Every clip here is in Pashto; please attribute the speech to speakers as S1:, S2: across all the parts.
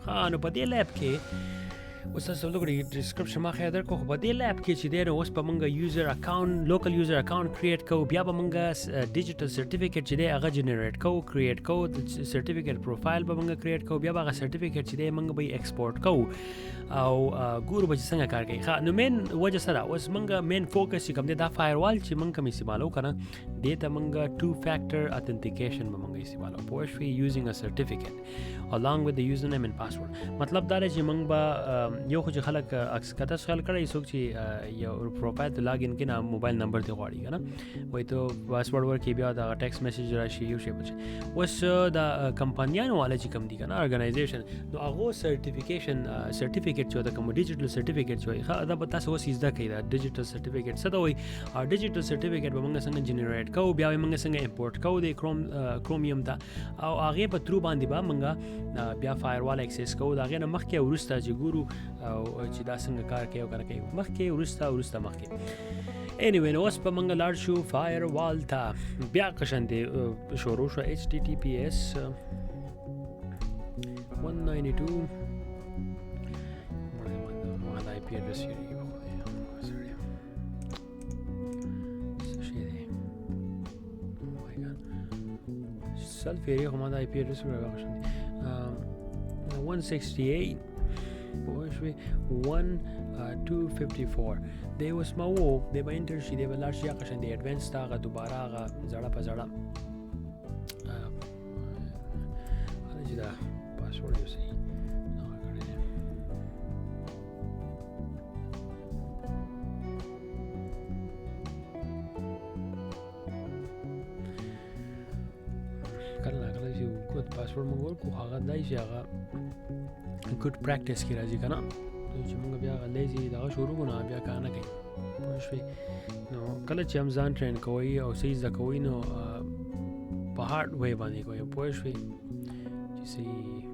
S1: ها نو په دې لاب کې اوس تاسو وګورئ ډسکرپشن ما خیر درکو خو په دې لاب کې چې دی نو اوس به موږ یوزر اکاؤنٹ لوکل یوزر اکاؤنٹ کریټ کوو بیا به موږ ډیجیټل سرټیفکیټ چې دی هغه جنریټ کوو کریټ کوو سرټیفکیټ پروفایل به موږ کریټ کوو بیا به هغه سرټیفکیټ چې دی موږ به ایکسپورټ کوو او ګورو به چې څنګه کار کوي ښه نو مین وجه سره اوس موږ مین فوکس چې کوم دی دا فایروال چې موږ کوم استعمالو کنه دې ته موږ 2 فیکټر اتنټیکیشن به موږ استعمالو پوه شوې یوزینګ ا سرټیفکیټ along with the username and password مطلب دا دی چې موږ به یو خو چې خلک اکس کته خیال کړی څوک چې یو پروفایل ته لاګ ان کینه موبایل نمبر دی غواړي کنه وای ته پاسورډ ورکې بیا دا ټیکس میسج راشي یو شی بچ اوس دا کمپنیانو والا چې کوم دي کنه ارګنایزیشن نو هغه سرټیفیکیټ چې دا کوم ډیجیټل سرټیفیکیټ چې دا به تاسو اوس زده کړئ دا ډیجیټل سرټیفیکیټ څه دا وای ډیجیټل سرټیفیکیټ به موږ څنګه جنریټ کوو بیا موږ څنګه امپورټ کوو د کرومیوم ته او هغه په ترو باندې به موږ بیا فایروال اکسس کوو دا غیر مخکې ورسته چې ګورو او چې دا څنګه کار کوي او کنه کوي مخکې ورسته مخکې anyway نو اوس په موږ لاړ شو فایروال ته بیا قشن دی شروع شو https 192 مالا IP address یې سلف ایریا خو ما دا IP address ورغښتې 168 پوښوي 1254 دی اوس ما وو دی به انټر شي دی به لاړ شي قشن دی ایډوانس تا هغه دوباره هغه زړه په زړه چې دا پاسورډ یې صحیح هغه کړی دی کله چې ګوت پاسورډ موږ ورکو هغه دای چې هغه ګډ پریکټیس کې راځي کنه چې موږ بیا لیزي دا شروع نه بیا کار نه کوي پوه شوې نو کله چې هم ځان ټرین کوئ او صحیح زده کوئ نو په هارډ وی باندې کوئ پوه شوې چې صحیح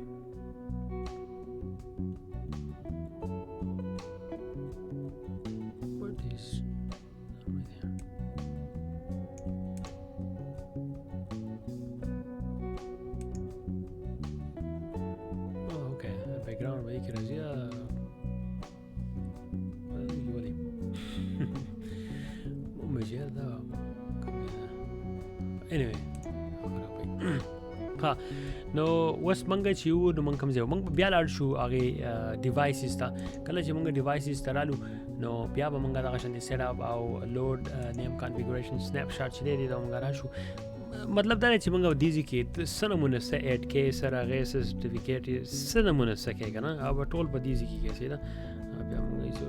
S1: background وای کی راځي ولې مجه دا anyway ها نو وس منګه چې یو نو منګه مزه منګ بیا لاړ شو هغه ډیوایسز ته کله چې منګه ډیوایسز ترالو نو بیا به منګه دا شان سیټ اپ او لوډ نیم کنفیګریشن سنیپ شاټ چې دی دا منګه راشو مطلب دا چې موږ دیږي کې سنمونه سه اډ کې سره غیر سرټیفیکیټ سنمونه سه کې کنه او ټول په دیږي کې کې سیدا بیا موږ یې څو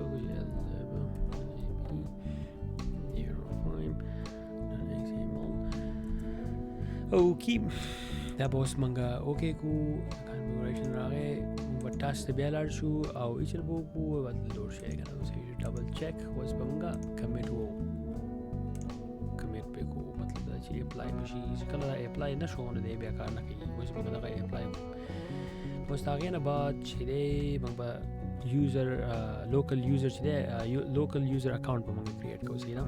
S1: او کی دا اوس موږ اوکې کو کنفیګریشن راغې وټاس ته بیا لاړ شو او ایچل بو بدل لوډ شي کنه اوس ډبل چیک اوس موږ کمیټ وو چې اپلای نشي کله اپلای نشو نو دی بیا کار نه کوي اوس موږ دا اپلای اوس هغه نه بعد چې دی موږ به یوزر لوکل یوزر چې دی لوکل یوزر اکاؤنٹ به موږ کریټ کوو صحیح ده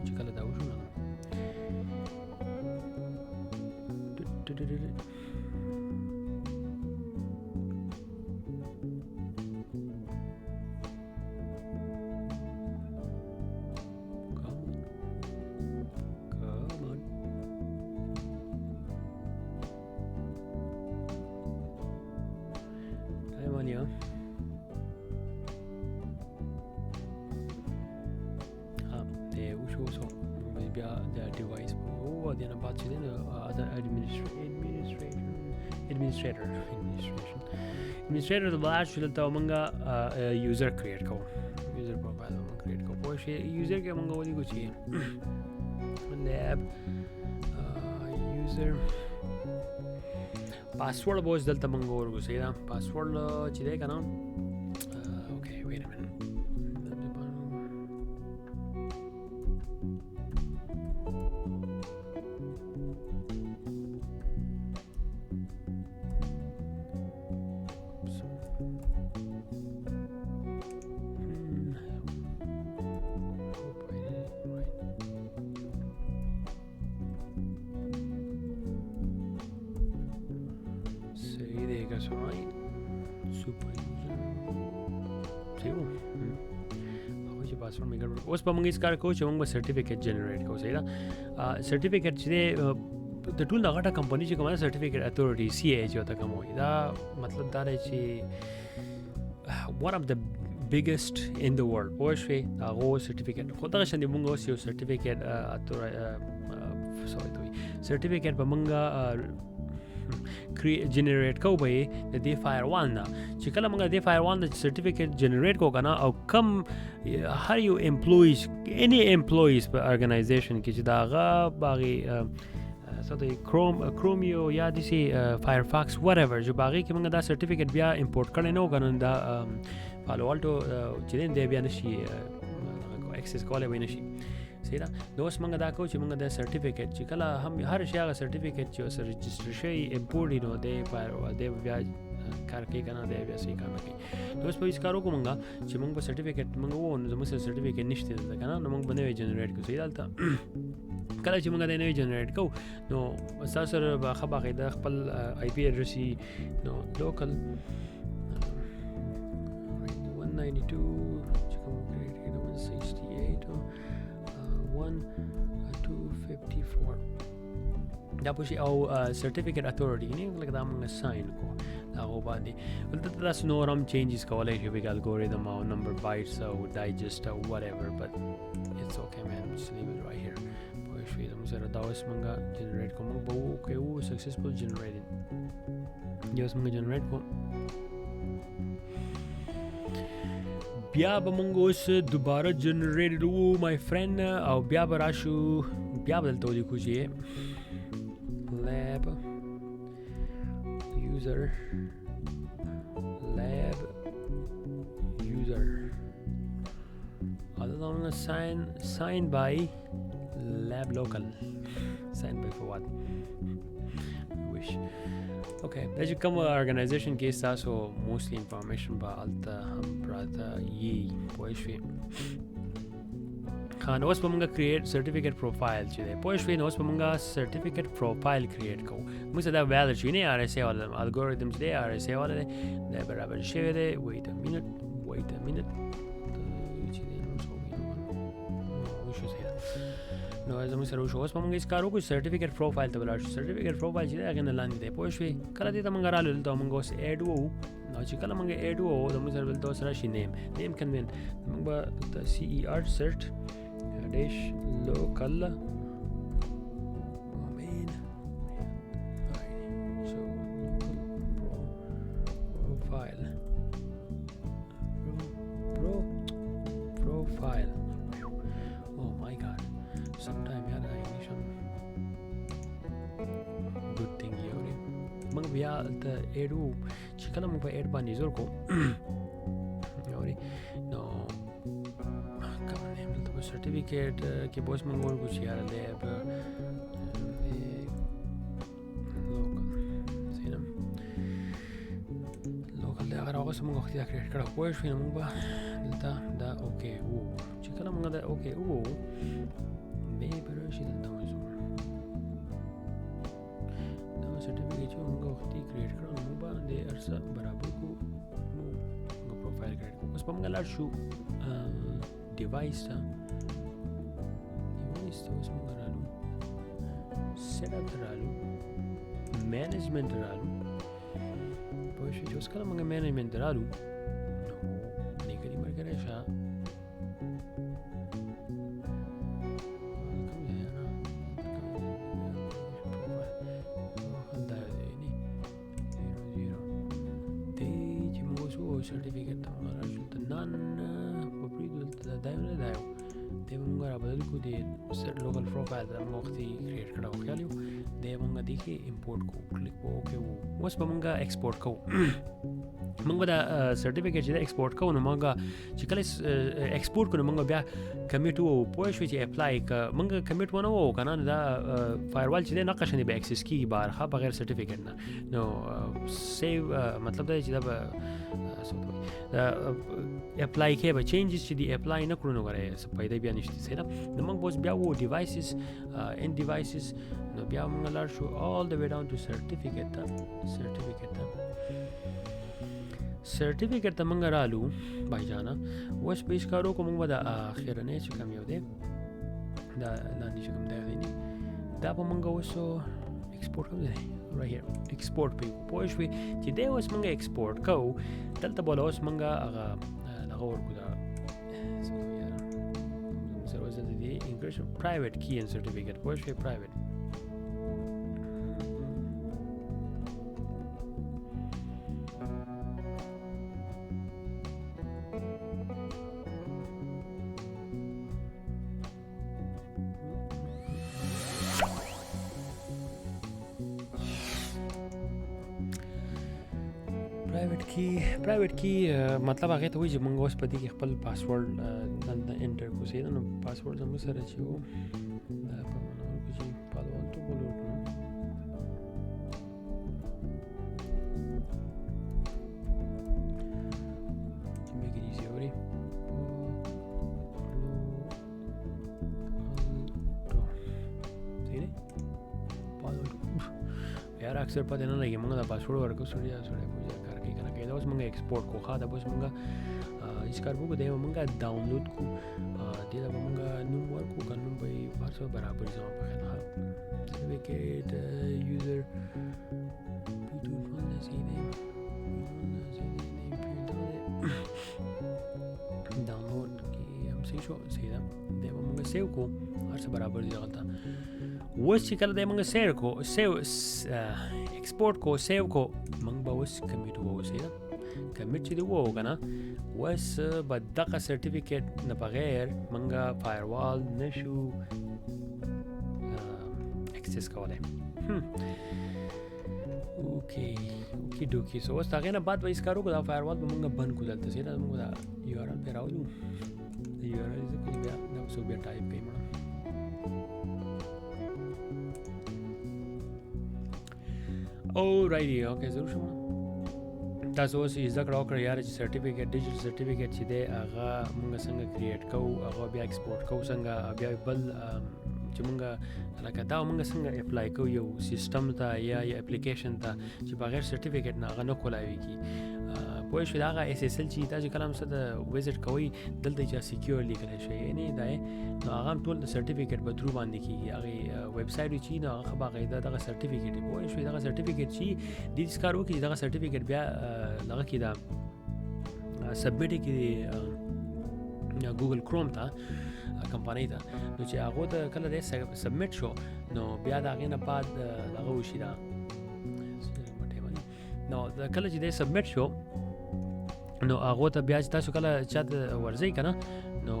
S1: چې کله دا وشو نو administrator د بلاش دلته موږ یوزر کریټ کوو یوزر پروفایل موږ کریټ کوو پوه شئ یوزر کې موږ ولیکو چې لاب یوزر پاسورډ به اوس دلته موږ ورکو صحیح ده پاسورډ چې دی که نه اوکې ویټ ا منټ that's right. Super user. صحیح وو هغه چې پاسورډ مې ګډوډ اوس به موږ هېڅ کار کوو چې موږ به سرټیفکیټ جنریټ کوو صحیح ده سرټیفکیټ چې دی د ټول نه غټه کمپني چې کومه ده سرټیفکیټ اتورټي CA چې ورته کوم وایي دا مطلب دا دی چې one of the biggest in the world پوه شوې هغو سرټیفکیټ خو دغه شان دی موږ اوس یو سرټیفکیټ سرټیفکیټ به موږ جنریټ کوو به یې د دې فایروال نه چې کله موږ د دې فایروال نه سرټیفکیټ جنریټ کوو که نه او کم هر یو امپلویز any امپلویز په ارګنایزیشن کې چې د هغه باغې څه ته کرومیو یا داسې فایرفاکس whatever چې په هغې کې موږ دا سرټیفکیټ بیا امپورټ کړی نه و که نه دا پالو الټو چې دی دی بیا نشي اکسس کولی به یې نشي صحیح ده نو اوس موږ دا کوو چې موږ د سرټیفکیټ چې کله هم هر شي هغه سرټیفکیټ چې اوس رجسټر شوی امپورټ وي نو دی بیا کار کوي که نه دی بیا صحیح کار نه کوي نو اوس به هېڅ کار وکړو موږ چې موږ به سرټیفکیټ موږ ووایو نو زموږ سره سرټیفکیټ نشته دلته که نه نو موږ به نوی جنریټ کړو صحیح دلته کله چې موږ د نوی جنریټ کوو نو ستاسو سره به ښه باقاعده خپل IP اډرس وي نو لوکل 192 چې کوم کریټ کړي 168 1 254 دا پوشي او سرټیفکیټ اتورټي نه لکه دا موږ ساين کو دا هغو باندې دلته تاسو نور هم چینجز کولی شئ بګ الګوریدم او نمبر بایټس او ډایجسټ او whatever but it's okay man just leave it right here پوه شوې زموږ سره دا اوس موږ جنریټ کوو موږ به وکړو سکسسفل جنریټینګ یا اوس موږ جنریټ کوو بیا به موږ اوس دوباره جنریټ وو مای فرینډ او بیا به راشو بیا به دلته ولیکو چې lab user other than sign by lab local sign by for what wish okay دا چې کوم ارګنایزیشن کې تاسو موستلی انفارمیشن به هلته هم پراته یي پوه شوې نو اوس به موږ کریټ سرټیفکیټ پروفایل چې دی پوه شوې نو اوس به موږ سرټیفکیټ پروفایل کریټ کوو موږ سره دا ویلیډ شي نه RSA والا الګوریدم چې دی RSA والا دی دا برابر شوی دی wait a minute نو زموږ سره وشو اوس به موږ هېڅ کار وکړو سرټیفکیټ پروفایل ته به لاړ شو سرټیفکیټ پروفایل چې دی هغې نه لاندې دی پوه شوې کله دې ته موږ رالو دلته موږ اوس ایډ وو نو چې کله موږ ایډ وو زموږ سره دلته اوس راشي نیم کنوین موږ به دلته CER cert dash local profile oh my god sometime yaar ignition good thing یوري موږ بیا ته ایډو چې کله موږ په ایډ باندې زور کو یوري نو کوم نیم دلته په سرټیفکیټ کې بوس موږ ورکو چې یار دی په لوکل دی هغه راغوس موږ وخت دا کریټ کړو پوه شوې نو موږ به دلته دا اوکې وو چې کله موږ دا اوکې وو بیا به راشي دلته وزور دا سرټیفکیټ چې موږ وختي کریټ کړو موږ به د هر څه برابر کړو موږ پروفایل کریټ کړو اوس به موږ لاړ شو ډیوایس ته اوس موږ رالو سیټ اپ ته رالو مینجمنټ ته رالو پوه شوې چې اوس کله موږ مینجمنټ ته رالو سرټیفکیټ ته موږ راشو ته نن په پریدو دلته دا یو نه دا یو دی به موږ رابدل کړو د لوکل پروفایل ته موږ وختي کریټ کړی و خیال یو دی موږ دې کې امپورټ کوو کلیک به اوکې وو اوس به موږ ایکسپورټ کوو موږ به دا سرټیفکیټ چې دا ایکسپورټ کوو نو موږ چې کله ایکسپورټ کړو نو موږ بیا کمیټ ووو پوه شوې چې اپلای که موږ کمیټ ونه ووو که نه دا فایروال چې دی نه قشنې به ایکسس کېږي بهر ښه بغیر سرټیفکیټ نه نو سیو مطلب دا چې دا به تاسو ته اپلای کې به چینجز چې دی اپلای نه کړو نو غره پیدا بیا نشته سره نو موږ اوس بیا وو ډیوایسز ان ډیوایسز نو بیا موږ لار شو all the way down to certificate ته موږ رالو بای جانا اوس په ښکارو کوم به د اخرنه چې کوم یو دی دا لاندې چې کوم دی نه دا په موږ اوس ایکسپورټ کوو right here export په پوه شوي چې دی اوس موږ ایکسپورټ کوو دلته بوله اوس موږ هغه ورکو دا سره وزن دی انکریپشن پرایویټ کی ان سرټیفیکیټ پوه شوي پرایویټ پرایویټ کی مطلب هغه ته وایي چې موږ اوس په دې کې خپل پاسورډ دلته انټر کوو سي نو پاسورډ زموږ سره چې وو دا په منو کې چې پالو الټو بولو چې مې کې دي اوري پالو یار اکثر پته نه لګي موږ دا پاسورډ ورکو سړی دا اوس موږ ایکسپورټ کو خا دا اوس موږ هیڅ کار وکړو دا موږ ډاونلوډ کو دې دا موږ نوم ورکو قانون به پارسو برابر ځم په خلا سرټیفیکیټ یوزر پیټون نه سي دی ډاونلوډ کې هم سي شو سي دا موږ سیو کو هر څه برابر دی غلطه اوس چې کله دا موږ سیو ایکسپورټ کو سیو کو موږ به اوس کمیټ ووسي کمیټ چې دی وو کنه اوس به دغه سرټیفیکیټ نه بغیر موږ فایروال نشو اکسس کولای اوکې دوکي سو اوس هغه نه بعد به اسکارو کو دا فایروال به موږ بند کو دلته سي دا موږ دا یو ار ال په راوړو یو ار ال ځکه بیا نو سو بیا ټایپ پیمنټ alrighty okay ضرور شوم تاسو اوس زده کړه وکړه یار چې سرټیفیکیټ ډیجیټل سرټیفیکیټ چې دی هغه موږ څنګه کریټ کوو هغه بیا ایکسپورټ کوو څنګه بیا بل چې موږ لکه دا موږ څنګه اپلای کوو یو سیستم ته یا اپلیکیشن ته چې بغیر سرټیفیکیټ نه هغه نه کولایږي پوه شو دا هغه اس اس ال چې تاسو کله هم څه وزټ کوئ دلته چې سکیور لیکل شي یعنی دا نو هغه ټول د سرټیفیکیټ په ترو باندې کیږي هغه ویب سټ چې نو هغه باغې دا سرټیفیکیټ پوه شو دا سرټیفیکیټ چې د دې کار وکړي دا سرټیفیکیټ بیا هغه کې دا سبمیټ کې ګوګل کروم ته کمپنی ته نو چې هغه ته کله دې سبمیټ شو نو بیا دا غینه بعد هغه وشي دا نو کله چې دې سبمیټ شو نو هغه ته بیا تاسو کله چات ورځي کنه نو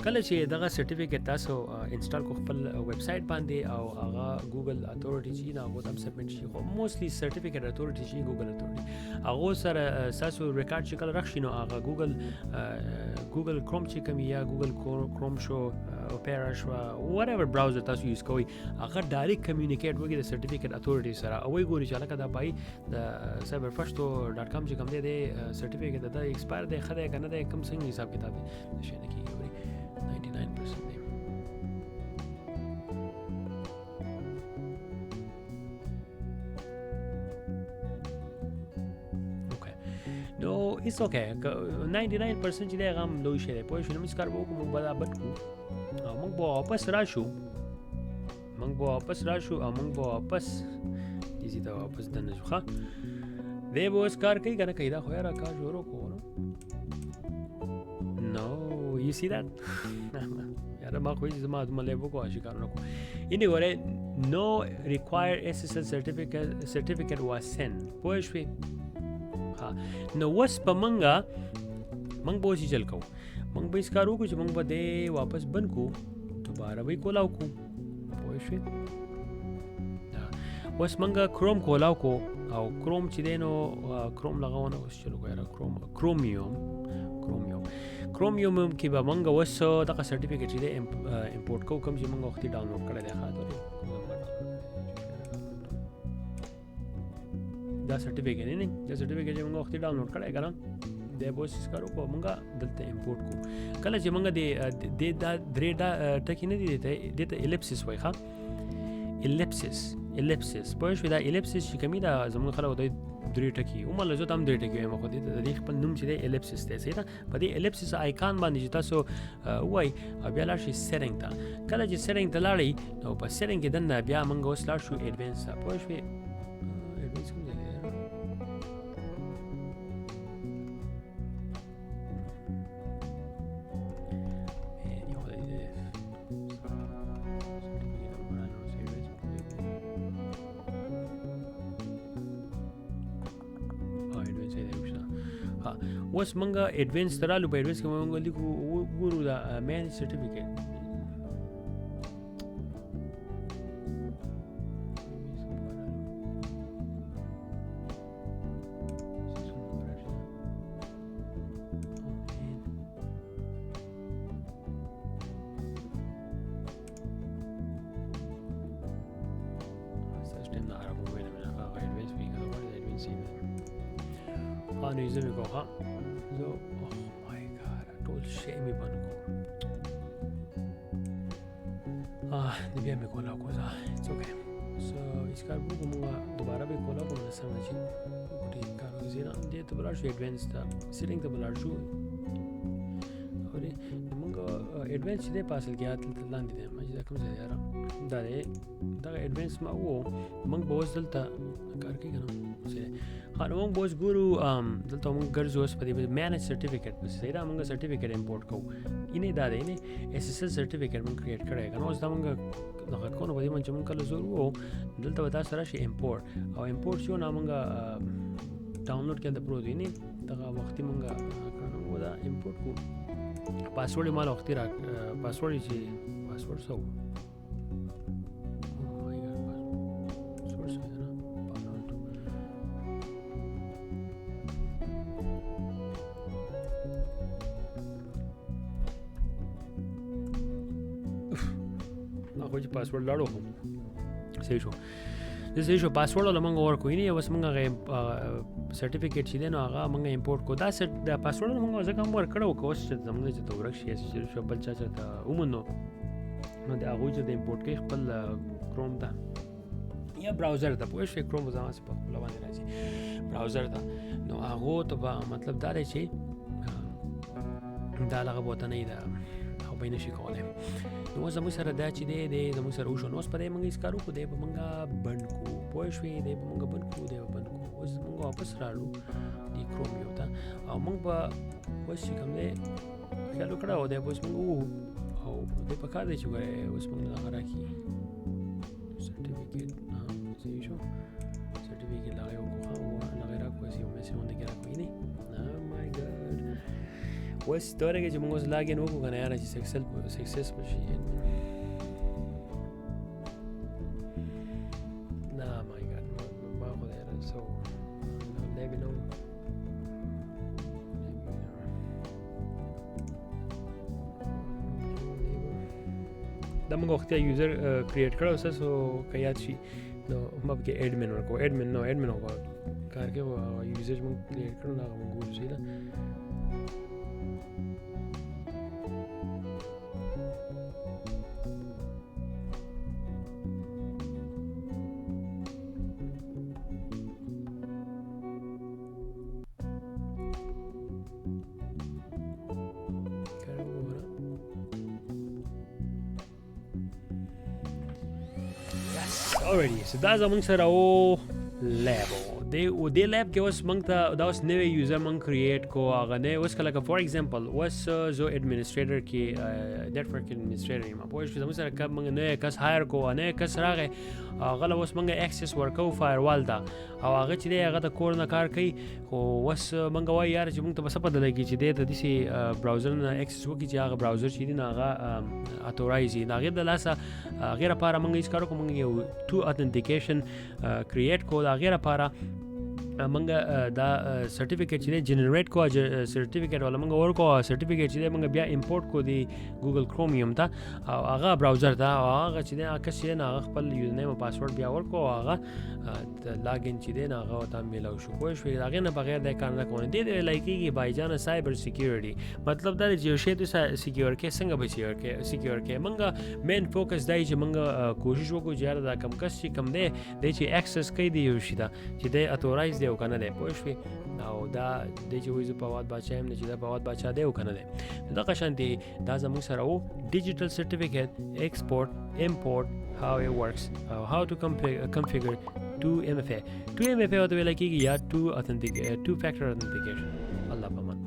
S1: کله چې دغه سرټیفیکیټ تاسو انسټال کو خپل ویب سټ باندې او هغه ګوګل اتھورټی چې نه هغه تم سبمیټ شي خو موستلی سرټیفیکیټ اتھورټی چې ګوګل اتھورټی هغه سره تاسو ریکارډ چې کله رخصینو هغه ګوګل کروم چې کوم یا ګوګل کروم شو اوپیرا شو وات ایور براوزر تاسو یوز کوئ هغه ډایرکټ کمیونیکیټ وکړي د سرټیفیکیټ اتھورټی سره او وی ګوري چې لکه دا پای د cyberpashto.com چې کوم دی د سرټیفیکیټ د ایکسپایر دی خدای کنه د کم څنګه حساب کتاب نشي نه کیږي 99% دی اوکے نو it's okay 99% چې دی غم لوي شي دی پوه شو نو موږ کار وکړو موږ به بټ کو موږ به واپس راشو او موږ به واپس دې ته واپس دنه شو ښه دی به اوس کار کوي کنه کیدا خو را کار شروع کو نو you see that یاره ما خو زما مله وکړو چې کار وکړو اني ګوره no required SSL certificate was sent پوه شوې ها نو وس په منګه به وسی چل کو موږ به کار وکړو چې موږ به دې واپس بند کو دوباره به کولاو کو پوه شوې وس موږ کروم کولاو کو او کروم چې دی نو کروم لګاونه اوس چلو یاره کرومیوم کې به موږ اوس دغه سرټیفیکیټ چې دی امپورټ کوو کوم چې موږ وختي ډاونلوډ کړی دی ښه دا سرټیفیکیټ نه دا سرټیفیکیټ چې موږ وخت ډاونلوډ کړی کنه د بوس کارو کو موږ دلته امپورټ کو کله چې موږ د دا درې دا ټکی نه دی دته الیپسس وای ښا الیپسس پوه شو دا الیپسس چې کمی دا زموږ خلک دوی درې ټکی هم له زه هم درې ټکی وایم خو د دې خپل نوم چې دی الیپسس دی صحیح ده په دې الیپسس آیکان باندې چې تاسو وای بیا لاړ شئ سیټینګ ته کله چې سیټینګ ته لاړئ نو په سیټینګ کې دننه بیا موږ اوس لاړ شو ایډوانس ته پوه شوې ایډوانس کوم ځای دی اوس منګه ایډوانس ترالو په ایډوانس کې موږ لیکو ګورو دا مین سرټیفیکیټ نو زه مې کوه زه اوه مای ګاډ ټول شی مې بند کړ د بیا مې کولا کوزه اټس اوکے سو اس کار بو کومه دوباره به کولا کوم سره چې ګټي کار زیرا دې ته بلار شو ایډوانس ته سیټینګ ته بلار شو اورې موږ ایډوانس دې پاسل کې هات لاندې ده مې دا کوم ځای یاره دا ایډوانس ما وو موږ به اوس دلته کار کوي کنه نو موږ اوس ګورو دلته موږ ګرځو اوس په دې مینج سرټیفیکیټ پسې صحیح ده موږ سرټیفیکیټ امپورټ کوو اینې دا دی اینې اس اس ال سرټیفیکیټ موږ کریټ کړی کنه اوس دا موږ دغه کوو په دې باندې موږ کله زور وو دلته به تاسو راشي امپورټ او امپورټ شو نو موږ ډاونلوډ کړل د پروت اینې دغه وختي موږ کړو دا امپورټ کو پاسورډ یې مال وختي را پاسورډ چې پاسورډ سو پاسورډ لاړو صحیح شو صحیح شو پاسورډ ولا موږ ورکو نه اوس موږ سرټیفیکیټ چې دی نو هغه موږ امپورټ کو دا پاسورډ موږ ځکه هم ورکړو که اوس چې زموږ چې ته ورک شي شو بل چا ته ومنو نو د هغوی چې د امپورټ کوي خپل کروم ته یا براوزر ته پوه شوې کروم زما په خپله باندې راځي براوزر ته نو هغو ته به مطلب دا دی چې دا هغه بوته نه ده هغه به یې نشي کولی نو اوس زموږ سره دا چې دی زموږ سره وشو نو اوس په دې موږ هېڅ کار وکړو دی به موږ بند کړو پوه شوې دی به موږ بند کړو دی به بند کړو اوس موږ واپس راړو دې کروم یو ته او موږ به اوس چې کوم دی خیال وکړه او دی به اوس موږ ووهو او دی په کار دی چې ګورې اوس موږ هغه راکړي سرټیفیکیټ صحیح شو سرټیفیکیټ هغه یې وکړو هغه یې راکړو یو میسج باندې کې راکړو نه مای ګاډ اوس دا رګه چې موږ اوس لاګین وکړو که نه یاره چې سکسسفل شي نه مای ګاډ ما خو دا یاره سو لیبی نو دا موږ وختیا یوزر کریټ کړو ستاسو که یاد شي نو ما پکې ایډمن ورکړو ایډمن وکړو کار کې یوزر موږ کریټ کړو نو هغه موږ ګورو صحیح ده already so دا زمونږ سره او لیب دې لیب کې اوس موږ ته دا اوس نوی یوزر موږ کریټ کو هغه نه اوس که لکه فار ایگزامپل اوس زه ایډمنسټریټر کې نیټورک ایډمنسټریټر یم پوه شوې زموږ سره که موږ نوی کس هایر کو نوی کس راغی هغه له اوس موږ اکسس ورکوو فایروال ته او هغه چې دی هغه د کور نه کار کوي خو اوس موږ وایو یاره چې موږ ته به څه پته لګي چې دی ته داسې براوزر نه اکسس وکړي چې هغه براوزر چې دی نو هغه اتورایز وي د هغې د لاسه هغې لپاره موږ هېڅ کار وکړو موږ یو تو اتنټیکیشن کریټ کو د هغې لپاره منګه دا سرټیفیکیټ چې جنریټ کو سرټیفیکیټ ولا منګه ورکو سرټیفیکیټ چې منګه بیا امپورټ کو دی ګوګل کرومیوم ته او هغه براوزر ته او هغه چې دا کس یې نه خپل یوزر نیم او پاسورډ بیا ورکو هغه لاګین چې دی نه هغه ته میلاو شو خو شوي هغه نه بغیر د کار نه کوي دی لایکيږي بایجان سایبر سکیورټي مطلب دا چې یو شی ته سکیور کې څنګه به سکیور کې منګه مین فوکس دی چې منګه کوشش وکړو چې دا کم کس چې کم دی چې ایکسس کوي دی یو شي دا چې دی اتورایز دی او کنه دی پوه شوي او دا دی چې وایي زه پواد بادشاه یم نه چې دا پواد بادشاه دی او کنه دی دغه شانتې دا زموږ سره و ډیجیټل سرټیفیکیټ ایکسپورټ امپورټ how it works how to configure 2MFA 2MFA ورته ویل کېږي یا 2 factor authentication الله پامان